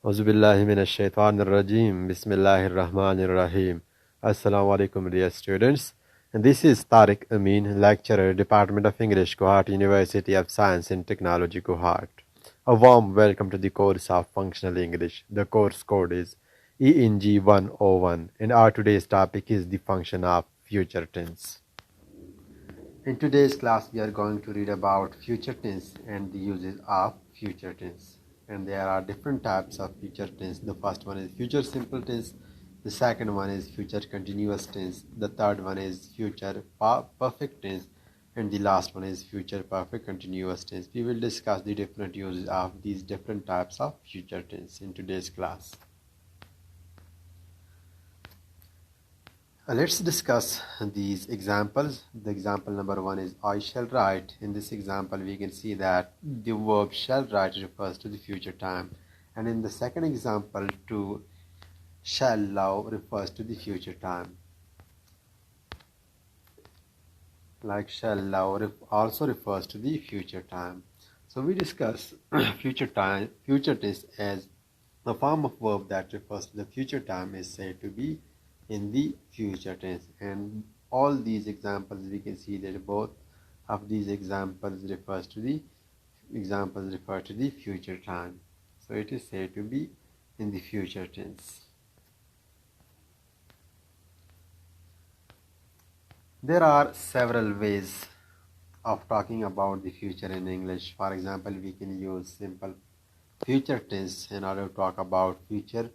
Auzubillahi minash shaitanir rajim. Bismillahir rahmanir rahim. Assalamu alaikum, dear students. And this is Tariq Amin, lecturer, Department of English, Guwahati University of Science and Technology, Guwahati. A warm welcome to the course of Functional English. The course code is ENG 101, and our today's topic is the function of future tense. In today's class, we are going to read about future tense and the uses of future tense. And there are different types of future tense. The first one is future simple tense. The second one is future continuous tense. The third one is future perfect tense. And the last one is future perfect continuous tense. We will discuss the different uses of these different types of future tense in today's class. Let's discuss these examples. The example number one is I shall write. In this example, we can see that the verb shall write refers to the future time. And in the second example, to shall love refers to the future time. Like shall love also refers to the future time. So we discuss future tense as a form of verb that refers to the future time is said to be in the future tense. And all these examples, we can see that both of these examples refer to the future time. So it is said to be in the future tense. There are several ways of talking about the future in English. For example, we can use simple future tense in order to talk about future,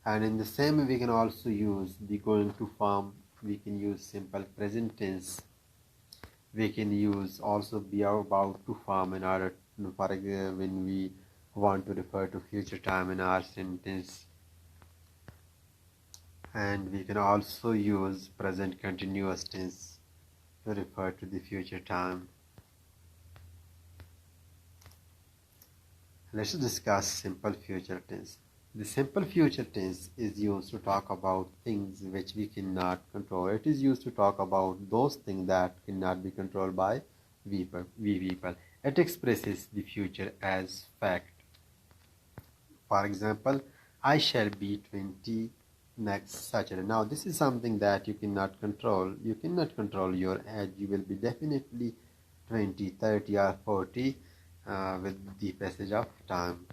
and in the same way we can also use the going to form. We can use simple present tense. We can use also be about to form in order to, for example, when we want to refer to future time in our sentence. And we can also use present continuous tense to refer to the future time. Let's discuss simple future tense. The simple future tense is used to talk about things which we cannot control. It is used to talk about those things that cannot be controlled by we people. It expresses the future as fact. For example, I shall be 20 next Saturday. Now this is something that you cannot control. You cannot control your age. You will be definitely 20, 30 or 40 with the passage of time.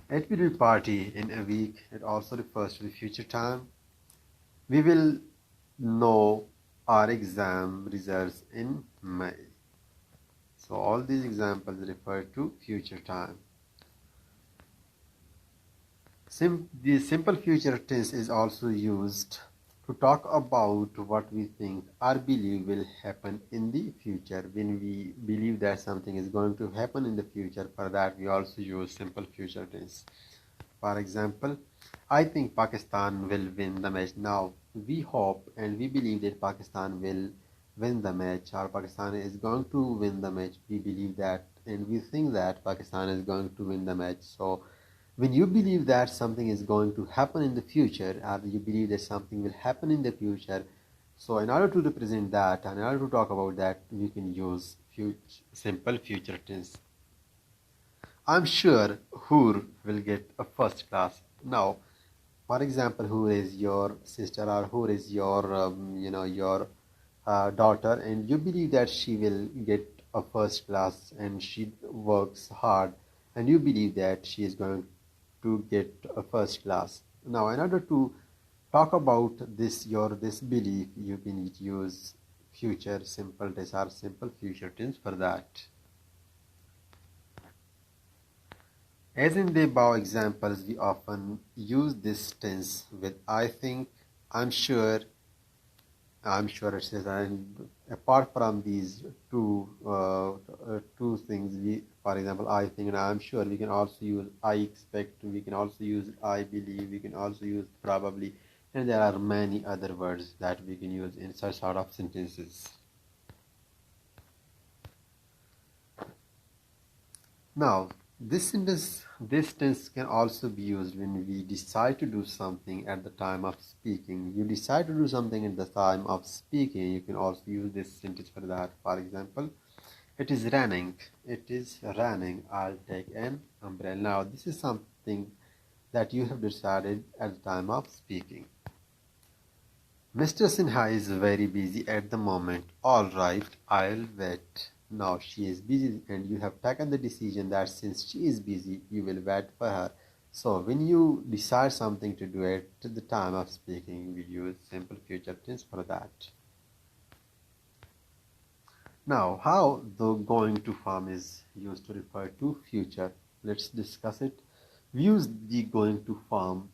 It will be party in a week. It also refers to the future time. We will know our exam results in May. So all these examples refer to future time. The simple future tense is also used to talk about what we think or believe will happen in the future. When we believe that something is going to happen in the future, for that we also use simple future tense. For example, I think Pakistan will win the match. Now we hope and we believe that Pakistan will win the match, or Pakistan is going to win the match. We believe that and we think that Pakistan is going to win the match. So when you believe that something is going to happen in the future, or you believe that something will happen in the future, so in order to represent that, and in order to talk about that, we can use simple future tense. I'm sure Hoor will get a first class. Now, for example, Hoor is your sister, or Hoor is your, your daughter, and you believe that she will get a first class, and she works hard, and you believe that she is going to get a first class. Now, in order to talk about this belief, you can use future simple tense or simple future tense for that. As in the above examples, we often use this tense with I think, I'm sure, etc. And apart from these two things, for example, I think and I'm sure, we can also use I expect, we can also use I believe, we can also use probably, and there are many other words that we can use in such sort of sentences. Now, this tense can also be used when we decide to do something at the time of speaking. You decide to do something at the time of speaking, you can also use this sentence for that. For example, It is raining. It is raining. I'll take an umbrella. Now, this is something that you have decided at the time of speaking. Mr. Sinha is very busy at the moment. All right, I'll wait. Now she is busy and you have taken the decision that since she is busy, you will wait for her. So when you decide something to do at the time of speaking, we use simple future tense for that. Now, how the going to form is used to refer to future. Let's discuss it. We use the going to form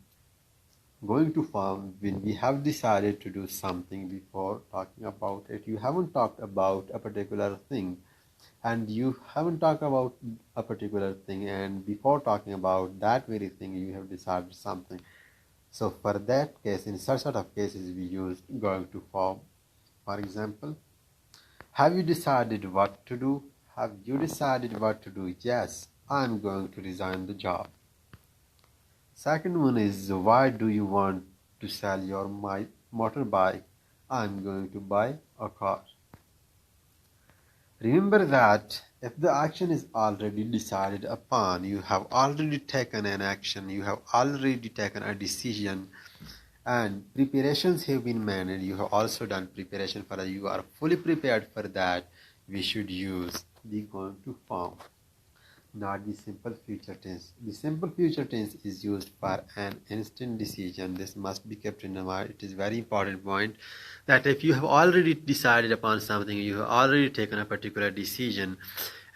when we have decided to do something before talking about it. You haven't talked about a particular thing and you haven't talked about a particular thing, and before talking about that very thing you have decided something. So for that case, in such sort of cases, we use going to form. For example, have you decided what to do? Have you decided what to do? Yes, I'm going to resign the job. Second one is, why do you want to sell your motorbike? I'm going to buy a car. Remember that if the action is already decided upon, you have already taken an action, you have already taken a decision, and preparations have been made, and you have also done preparation for that, you are fully prepared for that, we should use the going to form, not the simple future tense. The simple future tense is used for an instant decision. This must be kept in mind. It is very important point that if you have already decided upon something, you have already taken a particular decision,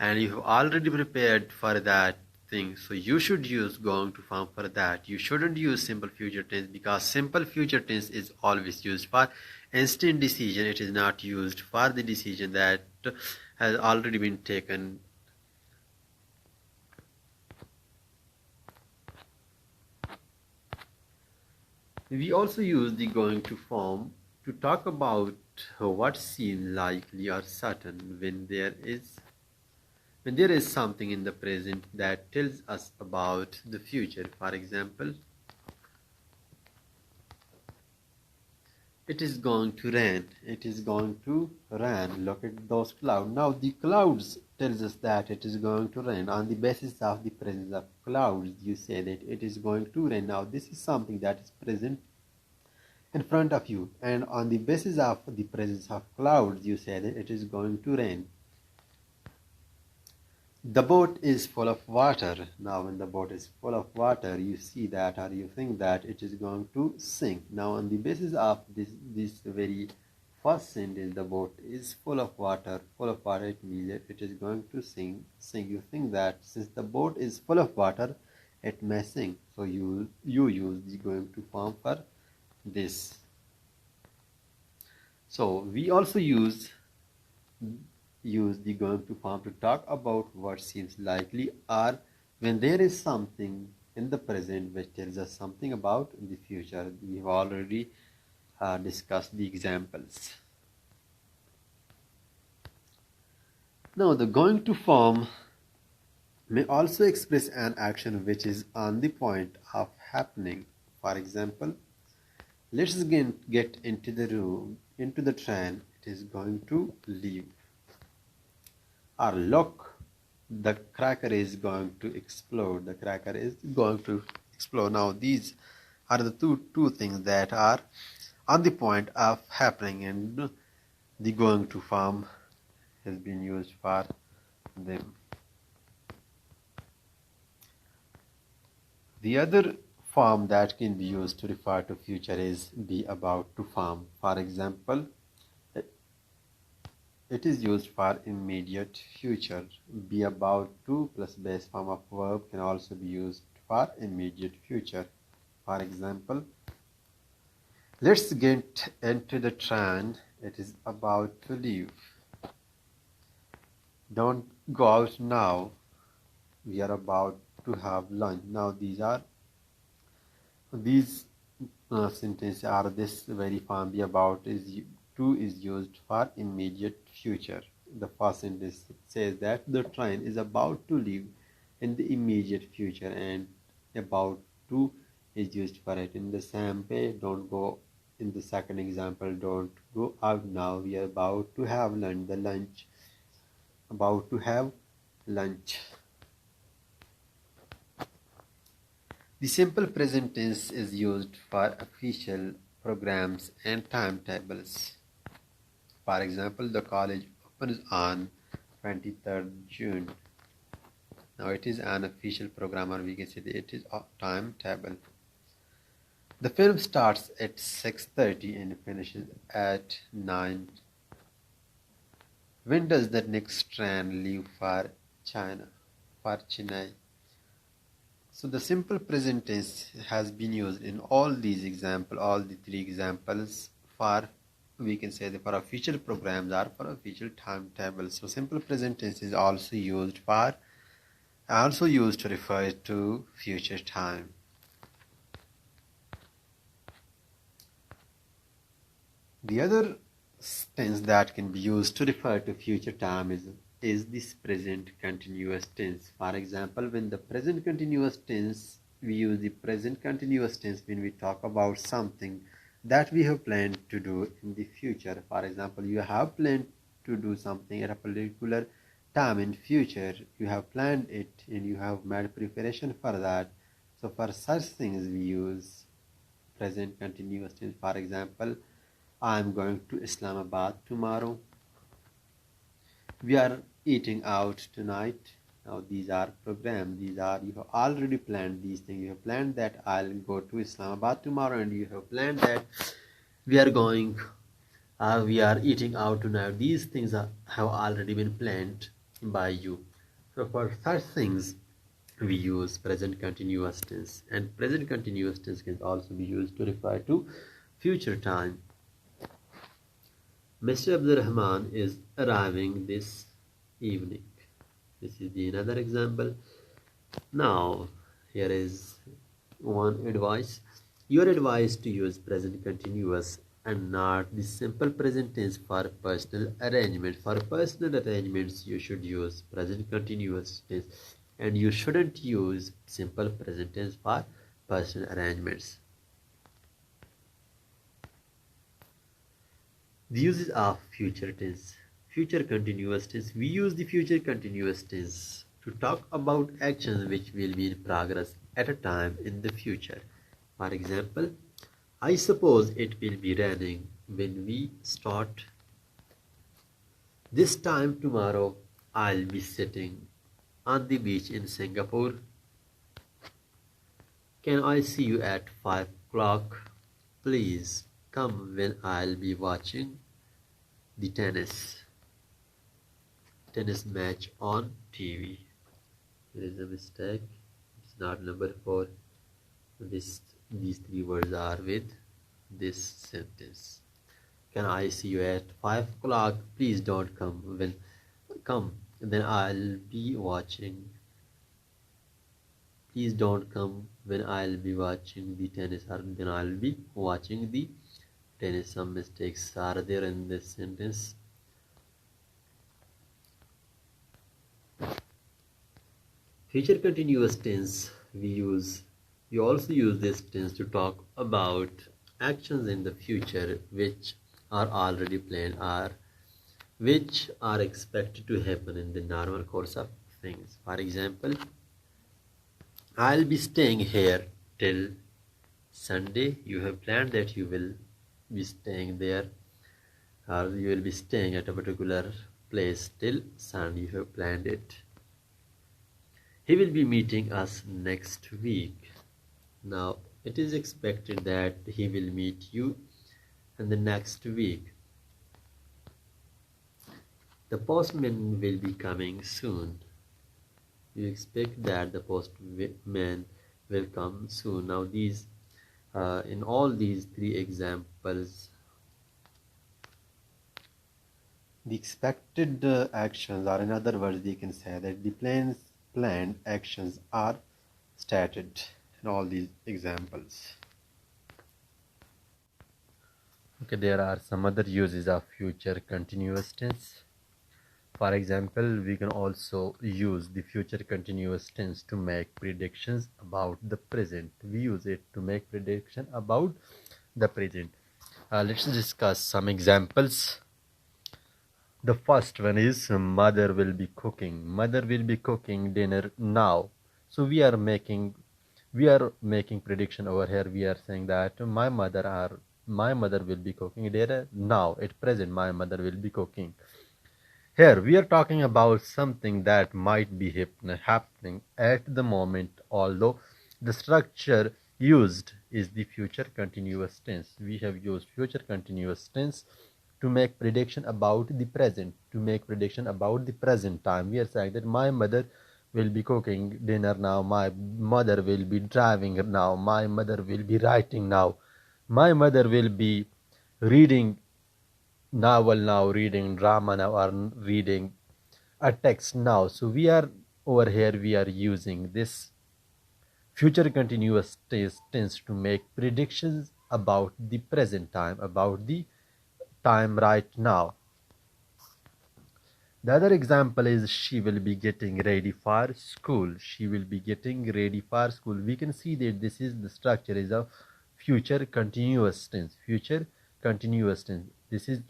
and you have already prepared for that thing, so you should use going to form for that. You shouldn't use simple future tense, because simple future tense is always used for instant decision. It is not used for the decision that has already been taken. We also use the going to form to talk about what seems likely or certain when there is something in the present that tells us about the future. For example, it is going to rain. It is going to rain. Look at those clouds. Now the clouds tells us that it is going to rain. On the basis of the presence of clouds, you say that it is going to rain. Now this is something that is present in front of you, and on the basis of the presence of clouds, you say that it is going to rain. The boat is full of water. Now when the boat is full of water, you see that, or you think that it is going to sink. Now on the basis of this very first sentence, the boat is full of water, it means that it is going to sink. You think that since the boat is full of water, it may sink, so you use the going to form for this. So we also use the going to form to talk about what seems likely, or when there is something in the present which tells us something about the future. We have already discussed the examples. Now the going to form may also express an action which is on the point of happening. For example, let's get into the train. It is going to leave. Or look, the cracker is going to explode. The cracker is going to explode. Now these are the two things that are on the point of happening, and the going to form has been used for them. The other form that can be used to refer to future is be about to form. For example, it is used for immediate future. Be about to plus base form of verb can also be used for immediate future. For example, let's get into the train. It is about to leave. Don't go out now. We are about to have lunch. Now these sentences are this very form. Be about is used for immediate future. The first sentence says that the train is about to leave in the immediate future, and about to is used for it. In the same way, don't go. In the second example, don't go out now. We are about to have lunch. The lunch about to have lunch. The simple present tense is used for official programs and timetables. For example, the college opens on 23rd June. Now it is an official program, or we can say that it is a timetable. The film starts at 6:30 and finishes at 9. When does the next train leave for Chennai? So the simple present tense has been used in all the three examples for, we can say that for official programs or for official timetables. So simple present tense is also used to refer to future time. The other tense that can be used to refer to future time is this present continuous tense. For example, when the present continuous tense, we use the present continuous tense when we talk about something that we have planned to do in the future. For example, you have planned to do something at a particular time in future. You have planned it and you have made preparation for that. So for such things we use present continuous tense. For example, I am going to Islamabad tomorrow. We are eating out tonight. Now these are programs. You have already planned these things. You have planned that I'll go to Islamabad tomorrow, and you have planned that we are eating out tonight. These things have already been planned by you. So for such things, we use present continuous tense, and present continuous tense can also be used to refer to future time. Mr. Abdurrahman is arriving this evening. This is another example. Now, here is one advice. Your advice to use present continuous and not the simple present tense for personal arrangement. For personal arrangements, you should use present continuous tense, and you shouldn't use simple present tense for personal arrangements. The uses of future tense. Future continuous tense. We use the future continuous tense to talk about actions which will be in progress at a time in the future. For example, I suppose it will be raining when we start. This time tomorrow I'll be sitting on the beach in Singapore. Can I see you at 5 o'clock? Please come when I'll be watching the tennis match on TV. There is a mistake. It's not number 4. These 3 words are with this sentence. Can I see you at 5 o'clock? Please don't come. Then I'll be watching. Please don't come when I'll be watching the tennis, or then I'll be watching the tennis. Some mistakes are there in this sentence. Future continuous tense, we also use this tense to talk about actions in the future which are already planned or which are expected to happen in the normal course of things. For example, I'll be staying here till Sunday. You have planned that you will be staying there, or you will be staying at a particular place till Sunday. You have planned it. He will be meeting us next week. Now it is expected that he will meet you in the next week. The postman will be coming soon. You expect that the postman will come soon. Now in all these 3 examples, the expected actions, or in other words, we can say that the planned actions are stated in all these examples. Okay, there are some other uses of future continuous tense. For example, we can also use the future continuous tense to make predictions about the present. We use it to make prediction about the present. Let's discuss some examples. The first one is mother will be cooking. Mother will be cooking dinner now. So we are making prediction over here. We are saying that my mother will be cooking dinner now. At present, my mother will be cooking. Here we are talking about something that might be happening at the moment, although the structure used is the future continuous tense. We have used future continuous tense to make prediction about the present, to make prediction about the present time. We are saying that my mother will be cooking dinner now, my mother will be driving now, my mother will be writing now, my mother will be reading novel now, reading drama now, or reading a text now. So we are over here, we are using this future continuous tense to make predictions about the present time, about the time right now. The other example is she will be getting ready for school. She will be getting ready for school. We can see that this is the structure is a future continuous tense. Future continuous tense. This is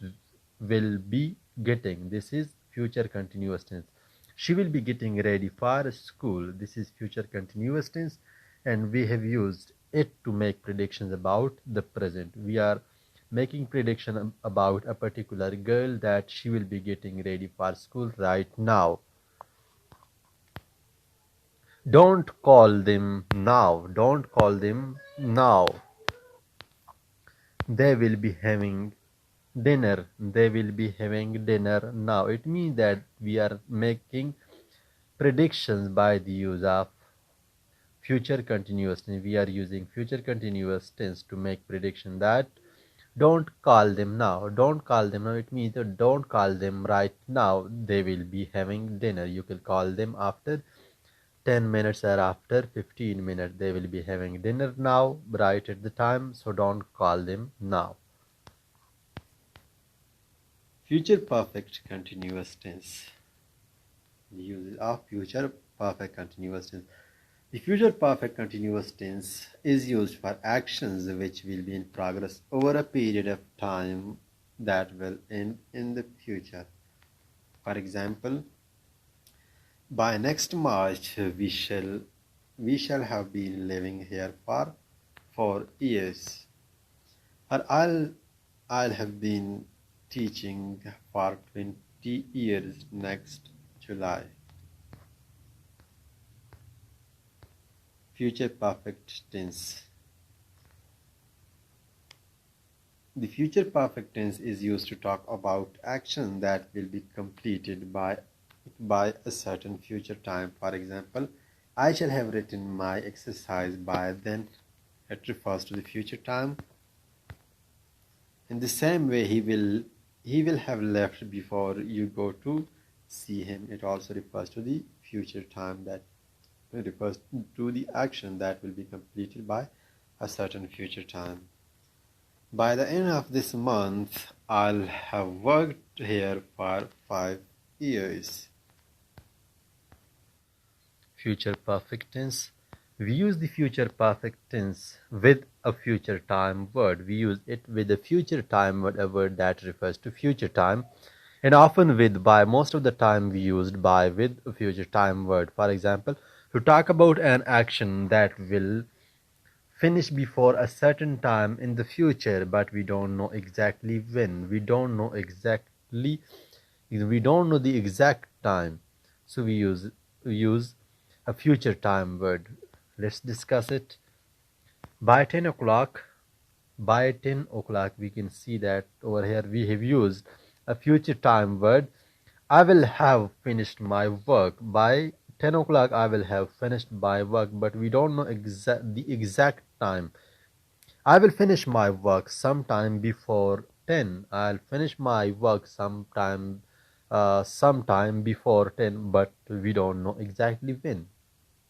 will be getting. This is future continuous tense. She will be getting ready for school. This is future continuous tense, and we have used it to make predictions about the present. We are making prediction about a particular girl that she will be getting ready for school right now. Don't call them now. Don't call them now. They will be having dinner. They will be having dinner now. It means that we are making predictions by the use of future continuous tense. We are using future continuous tense to make prediction that don't call them now. Don't call them now. It means that don't call them right now. They will be having dinner. You can call them after 10 minutes or after 15 minutes. They will be having dinner now, right at the time. So don't call them now. Future perfect continuous tense. The use of future perfect continuous tense. The future perfect continuous tense is used for actions which will be in progress over a period of time that will end in the future. For example, by next March we shall have been living here for 4 years. Or I'll have been teaching for 20 years next July. Future perfect tense. The future perfect tense is used to talk about action that will be completed by a certain future time. For example, I shall have written my exercise by then. It refers to the future time. In the same way, he will have left before you go to see him. It also refers to the future time, that refers to the action that will be completed by a certain future time. By the end of this month, I'll have worked here for 5 years. Future perfect tense. We use the future perfect tense with a future time word. We use it with a future time word, a word that refers to future time, and often with by. Most of the time we used by with a future time word. For example, to talk about an action that will finish before a certain time in the future, but we don't know exactly when. We don't know the exact time. So we use a future time word. Let's discuss it. By 10 o'clock, we can see that over here we have used a future time word. I will have finished my work. By 10 o'clock I will have finished my work, but we don't know the exact time. I will finish my work sometime before 10. I'll finish my work sometime before 10, but we don't know exactly when.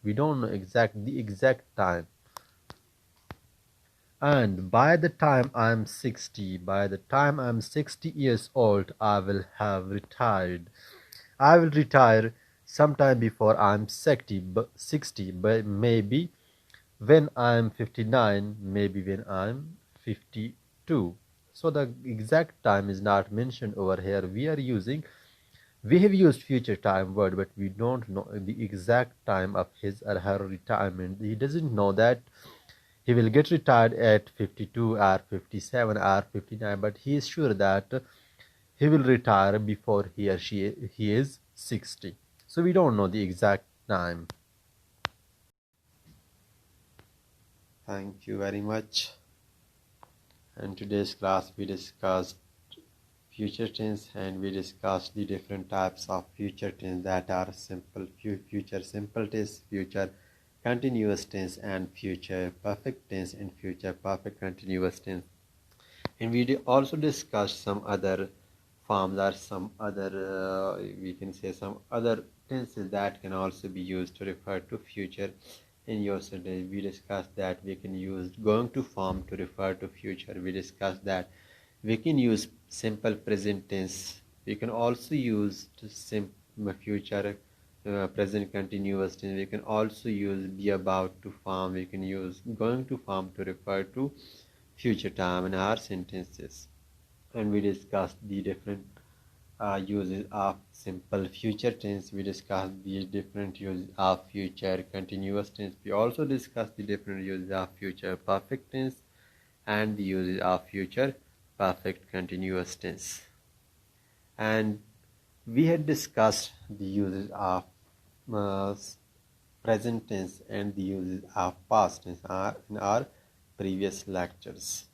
We don't know the exact time. And by the time I'm 60 years old, I will have retired. I will retire sometime before I'm 60, but maybe when I'm 59, maybe when I'm 52. So the exact time is not mentioned over here. We have used future time word, but we don't know the exact time of his or her retirement. He doesn't know that he will get retired at 52 or 57 or 59, but he is sure that he will retire before he is 60. So we don't know the exact time. Thank you very much. In today's class we discussed future tense, and we discussed the different types of future tense, that are future simple tense, future continuous tense, and future perfect tense, and future perfect continuous tense. And we also discussed some other forms, or some other we can say some other tenses that can also be used to refer to future in your sentence. We discussed that we can use going to form to refer to future. We discussed that we can use simple present tense. We can also use future present continuous tense. We can also use be about to form. We can use going to form to refer to future time in our sentences. And we discussed the different uses of simple future tense. We discussed the different uses of future continuous tense. We also discussed the different uses of future perfect tense and the uses of future perfect continuous tense. And we had discussed the uses of uh, present tense and the uses of past tense in our previous lectures.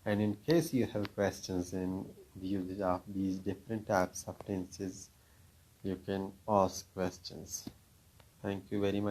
And in case you have questions in the uses of these different types of tenses, you can ask questions. Thank you very much.